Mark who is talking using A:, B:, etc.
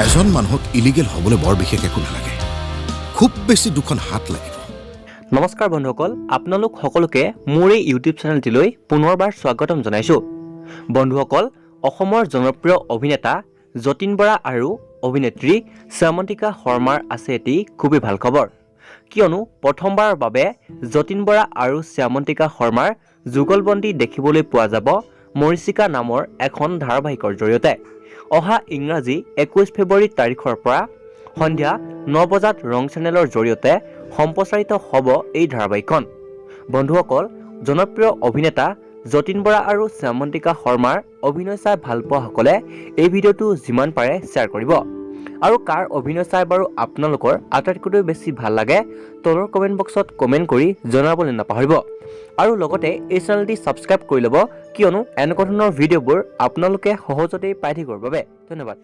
A: এজন মানুহক ইলিগেল হ'বলৈ বৰ বিশেষ একো নালাগে, খুব বেছি দুখন হাত লাগিব।
B: নমস্কাৰ বন্ধুসকল, আপোনালোক সকলোকে মোৰ এই ইউটিউব চেনেলটিলৈ পুনৰবাৰ স্বাগতম জনাইছোঁ। বন্ধুসকল, অসমৰ জনপ্ৰিয় অভিনেতা যতীন বৰা আৰু অভিনেত্ৰী শ্যামন্তিকা শৰ্মাৰ আছে এটি খুবেই ভাল খবৰ। কিয়নো প্ৰথমবাৰৰ বাবে যতীন বৰা আৰু শ্যামন্তিকা শৰ্মাৰ যুগলবন্দী দেখিবলৈ পোৱা যাব মৰীচিকা নামৰ এখন ধাৰাবাহিকৰ জৰিয়তে। অহা ইংৰাজী 21 ফেব্ৰুৱাৰী তাৰিখৰ পৰা সন্ধিয়া 9 বজাত ৰং চেনেলৰ জৰিয়তে সম্প্ৰচাৰিত হ'ব এই ধাৰাবাহিকখন। বন্ধুসকল, জনপ্ৰিয় অভিনেতা যতীন বৰা আৰু শ্যামন্তিকা শৰ্মাৰ অভিনয় চাই ভাল পোৱাসকলে এই ভিডিঅ'টো যিমান পাৰে শ্বেয়াৰ কৰিব। আৰু কাৰ অভিনয় চাই বাৰু আপোনালোকৰ আটাইতকৈ বেছি ভাল লাগে তলৰ কমেণ্ট বক্সত কমেণ্ট কৰি জনাবলৈ নাপাহৰিব। আৰু লগতে এই চেনেলটি ছাবস্ক্ৰাইব কৰি ল'ব, কিয়নো এনেকুৱা ধৰণৰ ভিডিঅ'বোৰ আপোনালোকে সহজতেই পাই থাকিবৰ বাবে। ধন্যবাদ।